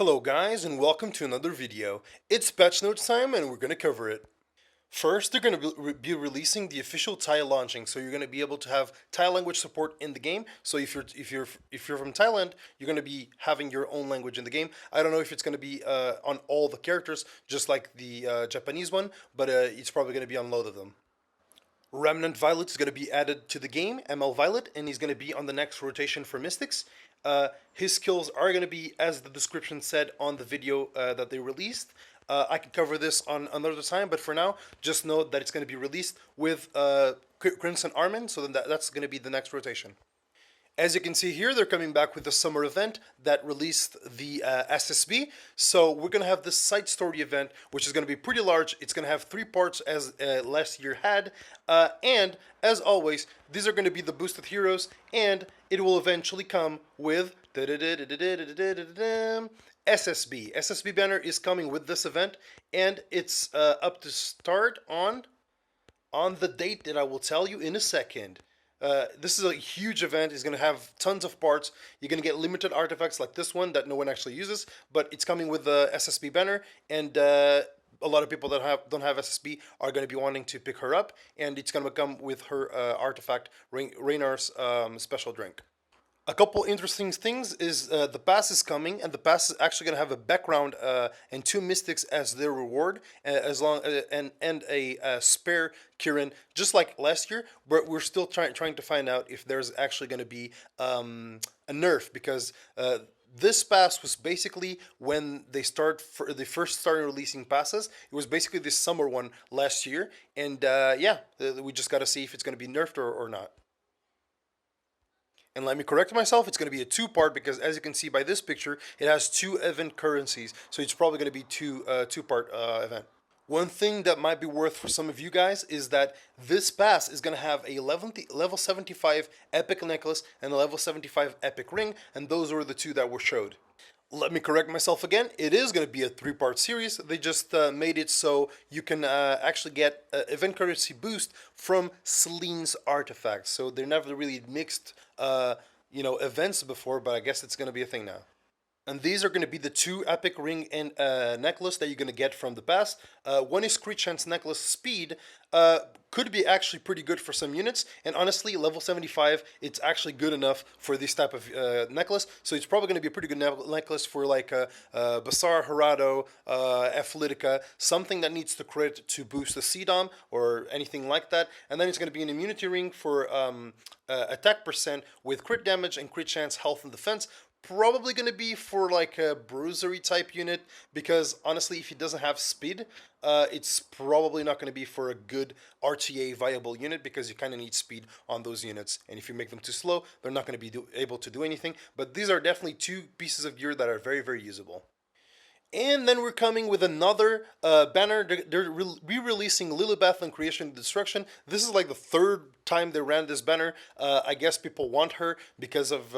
Hello guys and welcome to another video. It's patch notes time and we're going to cover it. First, they're going to be releasing the official Thai launching, so you're going to be able to have Thai language support in the game. So if you're from Thailand, you're going to be having your own language in the game. I don't know if it's going to be on all the characters, just like the Japanese one, but it's probably going to be on a load of them. Remnant Violet is going to be added to the game, ML Violet, and he's going to be on the next rotation for Mystics. His skills are going to be, as the description said on the video that they released. I can cover this on another time, but for now, just know that it's going to be released with Crimson Armin, so then that's going to be the next rotation. As you can see here, they're coming back with the summer event that released the SSB. So we're going to have this side story event, which is going to be pretty large. It's going to have 3 parts as last year had. And as always, these are going to be the boosted heroes, and it will eventually come with SSB. SSB banner is coming with this event, and it's up to start on the date that I will tell you in a second. This is a huge event. It's going to have tons of parts. You're going to get limited artifacts like this one that no one actually uses, but it's coming with the SSB banner, and a lot of people that don't have SSB are going to be wanting to pick her up, and it's going to come with her artifact, Raynar's special drink. A couple interesting things is the pass is coming, and the pass is actually going to have a background and 2 mystics as their reward, and a spare Kirin, just like last year. But we're still trying to find out if there's actually going to be a nerf, because this pass was basically when they first started releasing passes. It was basically this summer one last year, and we just got to see if it's going to be nerfed or not. And let me correct myself, it's going to be a 2-part, because as you can see by this picture, it has 2 event currencies, so it's probably going to be two-part event. One thing that might be worth for some of you guys is that this pass is going to have a level 75 epic necklace and a level 75 epic ring, and those were the 2 that were showed. Let me correct myself again, it is going to be a 3-part series. They just made it so you can actually get event currency boost from Celine's artifacts. So they're never really mixed events before, but I guess it's going to be a thing now. And these are going to be the 2 epic ring and necklace that you're going to get from the pass. One is Crit Chance Necklace Speed. Could be actually pretty good for some units, and honestly, level 75, it's actually good enough for this type of necklace, so it's probably going to be a pretty good necklace for like Basar, Harado, Athletica, something that needs to crit to boost the CDOM or anything like that. And then it's going to be an immunity ring for attack percent with crit damage and crit chance, health, and defense. Probably going to be for like a bruisery type unit, because honestly, if he doesn't have speed, it's probably not going to be for a good RTA viable unit, because you kind of need speed on those units, and if you make them too slow, they're not going to be able to do anything. But these are definitely 2 pieces of gear that are very, very usable. And then we're coming with another banner. They're re-releasing Lilibet and Creation and Destruction. This is like the 3rd time they ran this banner. I guess people want her because of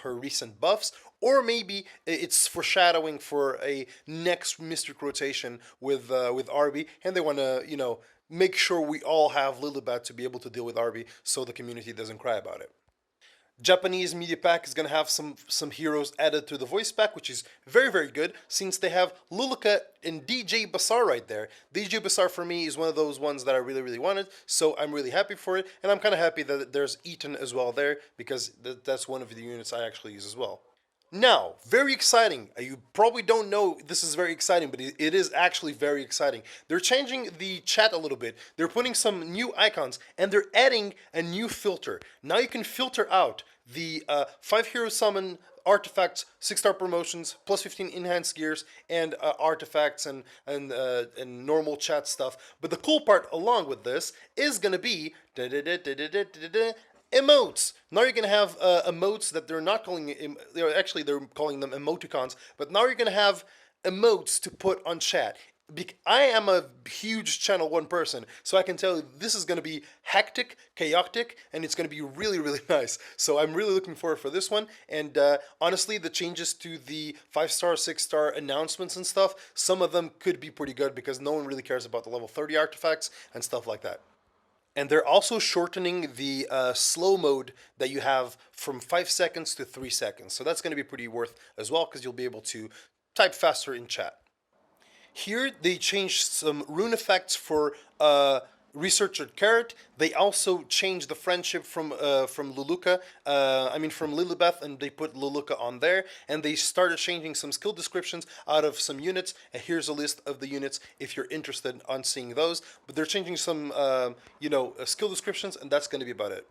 her recent buffs, or maybe it's foreshadowing for a next Mystic rotation with RB, and they want to make sure we all have Lilibet to be able to deal with RB, so the community doesn't cry about it. Japanese media pack is going to have some heroes added to the voice pack, which is very, very good, since they have Luluka and DJ Basar right there. DJ Basar for me is one of those ones that I really, really wanted, so I'm really happy for it, and I'm kind of happy that there's Eaton as well there, because that's one of the units I actually use as well. Now, very exciting. You probably don't know this is very exciting, but it is actually very exciting. They're changing the chat a little bit. They're putting some new icons, and they're adding a new filter. Now you can filter out the 5 hero summon artifacts, 6-star promotions, plus 15 enhanced gears, and artifacts and normal chat stuff. But the cool part along with this is going to be emotes. Now you're going to have emotes that they're not calling, they're calling them emoticons, but now you're going to have emotes to put on chat. I am a huge Channel 1 person, so I can tell you this is going to be hectic, chaotic, and it's going to be really, really nice. So I'm really looking forward for this one, and honestly, the changes to the 5-star, 6-star announcements and stuff, some of them could be pretty good, because no one really cares about the level 30 artifacts and stuff like that. And they're also shortening the slow mode that you have from 5 seconds to 3 seconds. So that's going to be pretty worth as well, because you'll be able to type faster in chat. Here they changed some rune effects for Researcher Carrot. They also changed the friendship from Luluka, from Lilibet, and they put Luluka on there. And they started changing some skill descriptions out of some units. And here's a list of the units if you're interested on seeing those. But they're changing some, skill descriptions, and that's going to be about it.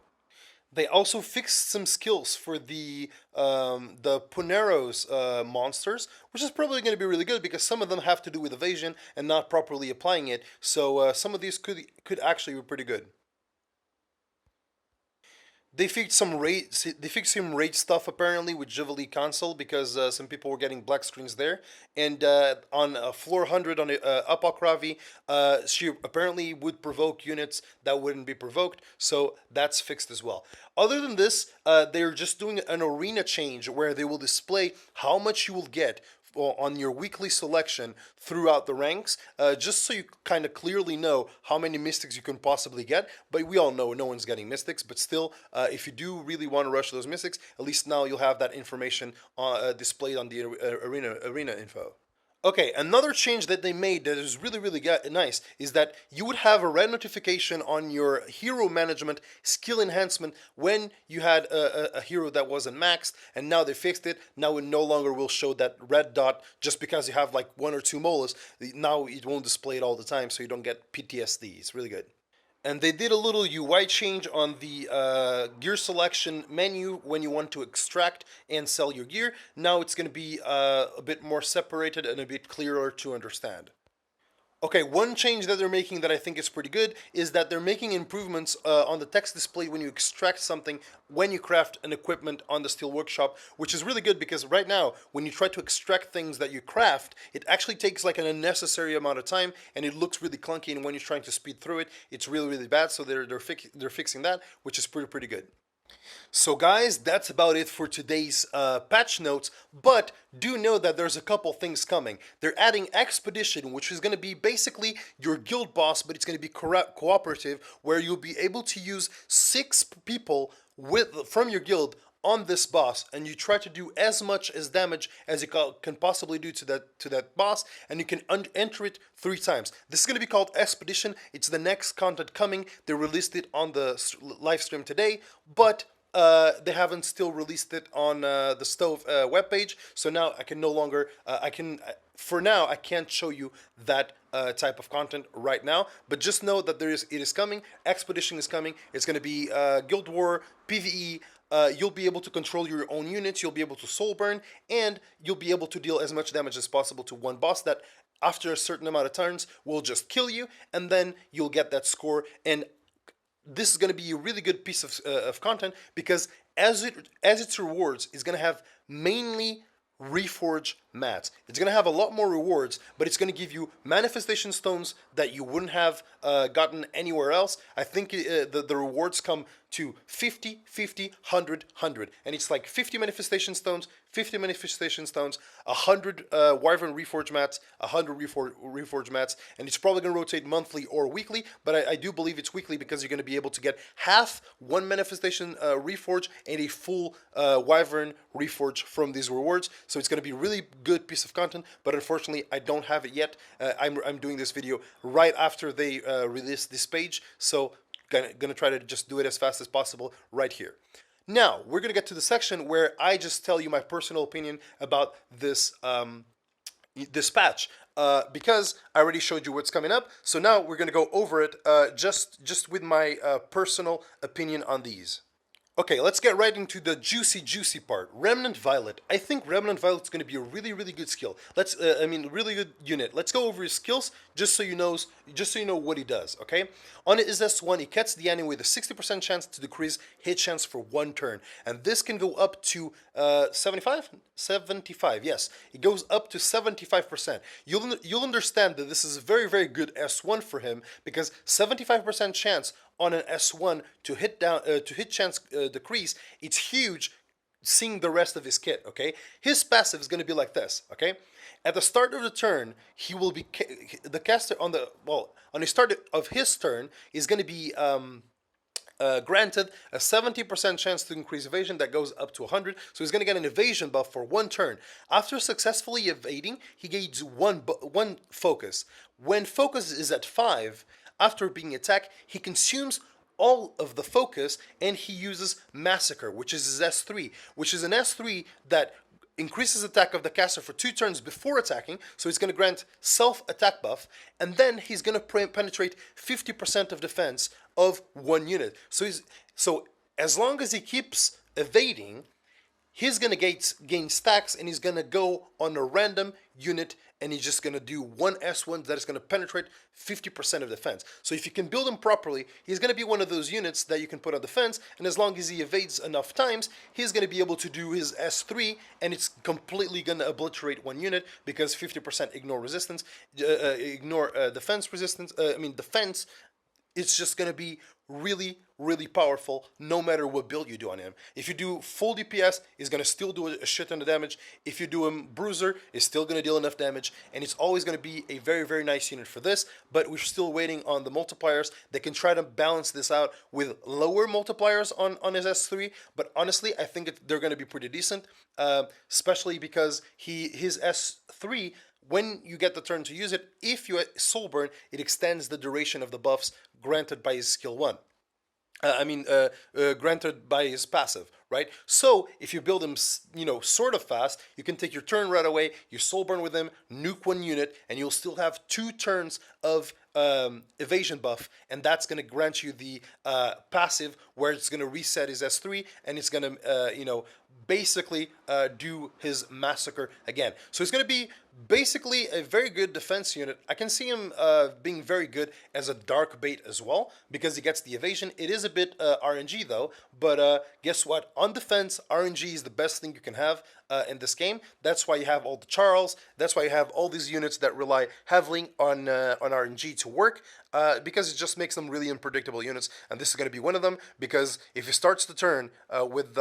They also fixed some skills for the Poneros monsters, which is probably going to be really good because some of them have to do with evasion and not properly applying it. So some of these could actually be pretty good. They fixed some raid stuff apparently with Jivali console because some people were getting black screens there. And on floor 100 on Apokravi, she apparently would provoke units that wouldn't be provoked, so that's fixed as well. Other than this, they're just doing an arena change where they will display how much you will get on your weekly selection throughout the ranks, just so you kind of clearly know how many mystics you can possibly get. But we all know no one's getting mystics, but still, if you do really want to rush those mystics, at least now you'll have that information displayed on the arena info. Okay, another change that they made that is really, really nice is that you would have a red notification on your hero management skill enhancement when you had a hero that wasn't maxed, and now they fixed it. Now it no longer will show that red dot just because you have like 1 or 2 molas. Now it won't display it all the time, so you don't get PTSD. It's really good. And they did a little UI change on the gear selection menu when you want to extract and sell your gear. Now it's going to be a bit more separated and a bit clearer to understand. Okay, one change that they're making that I think is pretty good is that they're making improvements on the text display when you extract something when you craft an equipment on the Steel Workshop, which is really good because right now, when you try to extract things that you craft, it actually takes like an unnecessary amount of time and it looks really clunky, and when you're trying to speed through it, it's really, really bad, so they're fixing that, which is pretty good. So guys, that's about it for today's patch notes, but do know that there's a couple things coming. They're adding Expedition, which is going to be basically your guild boss, but it's going to be cooperative, where you'll be able to use 6 people from your guild on this boss, and you try to do as much as damage as you can possibly do to that boss, and you can enter it 3 times. This is going to be called Expedition. It's the next content coming. They released it on the live stream today, but they haven't still released it on the Stove webpage, so now I can no longer, for now, I can't show you that type of content right now, but just know that it is coming. Expedition is coming. It's going to be Guild War, PvE. You'll be able to control your own units, you'll be able to soul burn, and you'll be able to deal as much damage as possible to one boss that after a certain amount of turns will just kill you, and then you'll get that score. And this is going to be a really good piece of content because as its rewards is going to have mainly reforge mats. It's going to have a lot more rewards, but it's going to give you manifestation stones that you wouldn't have gotten anywhere else. I think the rewards come to 50, 50, 100, 100. And it's like 50 manifestation stones, 50 manifestation stones, 100 Wyvern reforge mats, 100 reforge mats, and it's probably going to rotate monthly or weekly, but I do believe it's weekly because you're going to be able to get half one manifestation reforge and a full Wyvern reforge from these rewards. So it's going to be really good piece of content, but unfortunately I don't have it yet. I'm doing this video right after they release this page, so gonna try to just do it as fast as possible right here. Now we're gonna get to the section where I just tell you my personal opinion about this this patch, because I already showed you what's coming up. So now we're gonna go over it just with my personal opinion on these. Okay, let's get right into the juicy part. Remnant Violet. I think Remnant Violet is going to be a really, really good skill. Really good unit. Let's go over his skills just so you know what he does. Okay, on his S1, he gets the enemy with a 60% chance to decrease hit chance for 1 turn, and this can go up to 75. Yes, it goes up to 75%. You'll understand that this is a very, very good S1 for him because 75% chance on an S1 to hit chance decrease, it's huge. Seeing the rest of his kit, okay, his passive is going to be like this, okay. At the start of the turn, he will be the caster on the start of his turn is going to be Granted, a 70% chance to increase evasion that goes up to 100, so he's going to get an evasion buff for 1 turn. After successfully evading, he gains one focus. When focus is at 5, after being attacked, he consumes all of the focus and he uses Massacre, which is his S3, which is an S3 that increases attack of the caster for 2 turns before attacking, so he's going to grant self-attack buff, and then he's going to penetrate 50% of defense of 1 unit. So as long as he keeps evading, he's going to gain stacks, and he's going to go on a random unit, and he's just going to do one S1 that is going to penetrate 50% of defense. So if you can build him properly, he's going to be one of those units that you can put on defense, and as long as he evades enough times, he's going to be able to do his S3, and it's completely going to obliterate 1 unit, because 50% ignore resistance, defense resistance, defense. It's just going to be really, really powerful no matter what build you do on him. If you do full DPS, he's going to still do a shit ton of damage. If you do him Bruiser, he's still going to deal enough damage, and it's always going to be a very, very nice unit for this, but we're still waiting on the multipliers. They can try to balance this out with lower multipliers on his S3, but honestly, I think they're going to be pretty decent, especially because his S3, when you get the turn to use it, if you soul burn, it extends the duration of the buffs granted by his skill 1. Granted by his passive, right? So if you build him, sort of fast, you can take your turn right away, you soul burn with him, nuke 1 unit, and you'll still have 2 turns of evasion buff, and that's going to grant you the passive, where it's going to reset his S3, and it's going to, basically do his Massacre again. So it's going to be basically a very good defense unit. I can see him being very good as a dark bait as well, because he gets the evasion. It is a bit RNG though, but guess what? On defense, RNG is the best thing you can have in this game. That's why you have all the Charles. That's why you have all these units that rely heavily on RNG to work, because it just makes them really unpredictable units. And this is going to be one of them, because if he starts the turn with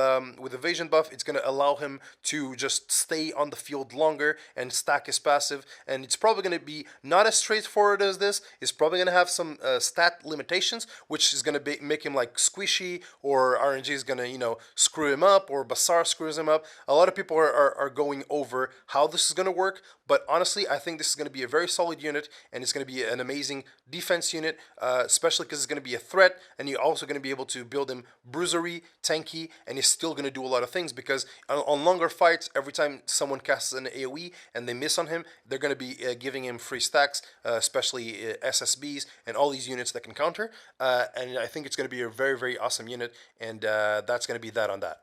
evasion buff, it's going to allow him to just stay on the field longer and stack his passive. And it's probably going to be not as straightforward as this. It's probably going to have some stat limitations, which is going to make him like squishy, or RNG is going to screw him up, or Basar screws him up. A lot of people are going over how this is going to work, but honestly, I think this is going to be a very solid unit, and it's going to be an amazing defense unit, especially because it's going to be a threat, and you're also going to be able to build him bruisery, tanky, and he's still going to do a lot of things, because on longer fights, every time someone casts an AoE and they miss on him, they're going to be giving him free stacks, especially SSBs and all these units that can counter, and I think it's going to be a very, very awesome unit, and that's going to be that on that.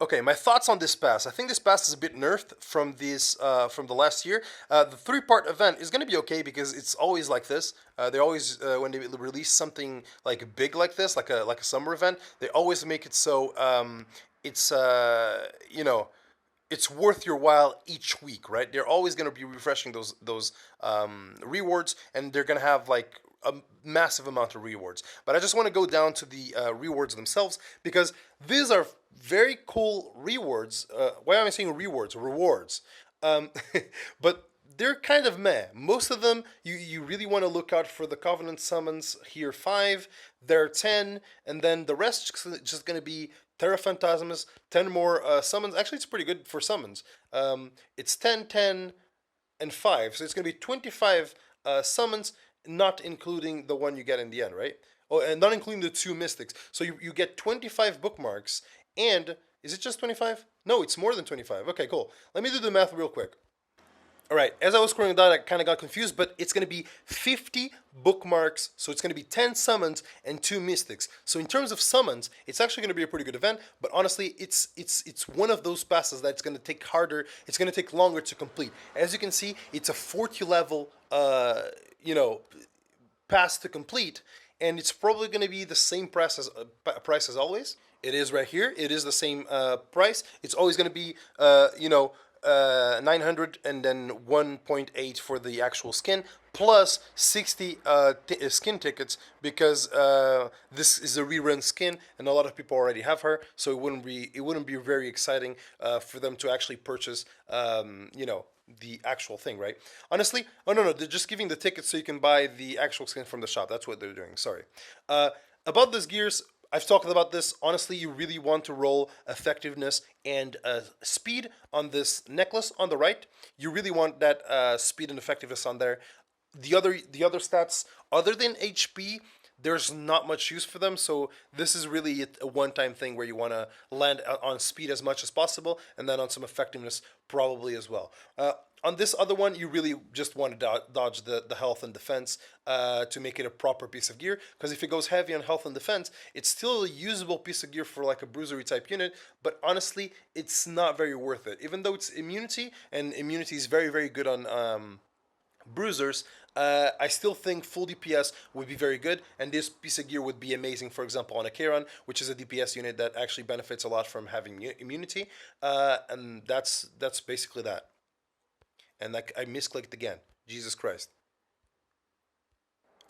Okay, my thoughts on this pass. I think this pass is a bit nerfed from the last year. The 3-part event is going to be okay, because it's always like this. They always, when they release something like big like this, like a summer event, they always make it so it's it's worth your while each week, right? They're always going to be refreshing those rewards, and they're going to have like a massive amount of rewards. But I just want to go down to the rewards themselves, because these are very cool rewards. Why am I saying rewards? Rewards. But they're kind of meh. Most of them, you really want to look out for the Covenant summons here 5, there 10, and then the rest just going to be Terra Phantasmas, 10 more summons. Actually, it's pretty good for summons. It's 10, 10, and 5. So it's going to be 25 summons, not including the one you get in the end, right? Oh, and not including the 2 mystics. So you get 25 bookmarks, and is it just 25? No, it's more than 25. Okay, cool. Let me do the math real quick. All right, as I was scrolling down, I kind of got confused, but it's going to be 50 bookmarks, so it's going to be 10 summons and 2 mystics. So in terms of summons, it's actually going to be a pretty good event, but honestly, it's one of those passes that's going to take harder, it's going to take longer to complete. As you can see, it's a 40 level, pass to complete, and it's probably going to be the same price as always. It is right here. It is the same price. It's always going to be, 900 and then 1.8 for the actual skin, plus 60 skin tickets, because this is a rerun skin and a lot of people already have her, so it wouldn't be very exciting for them to actually purchase the actual thing, right? Honestly, oh no, they're just giving the tickets so you can buy the actual skin from the shop. That's what they're doing. Sorry. About these gears, I've talked about this. Honestly, you really want to roll effectiveness and speed on this necklace on the right. You really want that speed and effectiveness on there. The other stats, other than HP, there's not much use for them. So this is really a one-time thing where you want to land on speed as much as possible, and then on some effectiveness probably as well. On this other one, you really just want to dodge the health and defense to make it a proper piece of gear. Because if it goes heavy on health and defense, it's still a usable piece of gear for like a bruisery type unit. But honestly, it's not very worth it. Even though it's immunity, and immunity is very, very good on bruisers, I still think full DPS would be very good, and this piece of gear would be amazing, for example, on a Charon, which is a DPS unit that actually benefits a lot from having immunity, and that's basically that. And I misclicked again. Jesus Christ.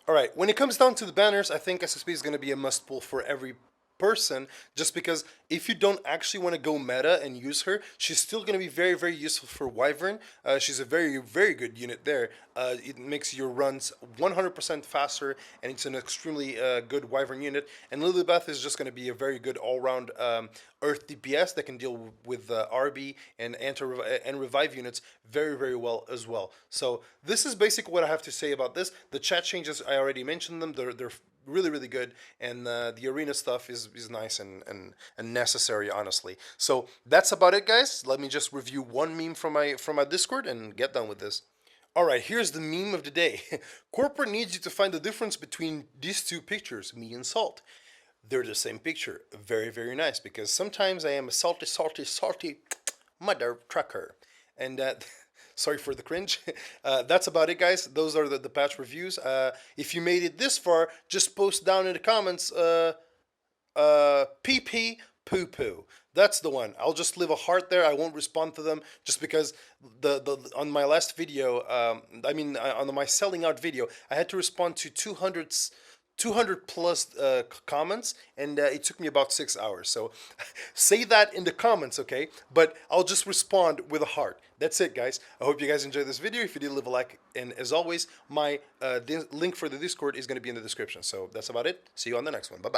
All right, when it comes down to the banners, I think SSB is going to be a must pull for every person, just because if you don't actually want to go meta and use her, she's still going to be very, very useful for Wyvern. She's a very, very good unit there. It makes your runs 100% faster, and it's an extremely good Wyvern unit. And Lilibet is just going to be a very good all-round Earth DPS that can deal with RB and and revive units very, very well as well. So this is basically what I have to say about this. The chat changes, I already mentioned them. They're really, really good, and the arena stuff is nice and necessary, honestly. So that's about it, guys. Let me just review one meme from my Discord and get done with this. All right, here's the meme of the day. Corporate needs you to find the difference between these two pictures, me and Salt. They're the same picture. Very, very nice, because sometimes I am a salty, salty, salty mother trucker. And sorry for the cringe. That's about it, guys. Those are the patch reviews. If you made it this far, just post down in the comments, PP poo poo. That's the one. I'll just leave a heart there. I won't respond to them just because the on my last video, on my selling out video, I had to respond to 200 plus comments, and it took me about 6 hours. So say that in the comments, okay? But I'll just respond with a heart. That's it, guys. I hope you guys enjoyed this video. If you did, leave a like. And as always, my link for the Discord is going to be in the description. So that's about it. See you on the next one. Bye-bye.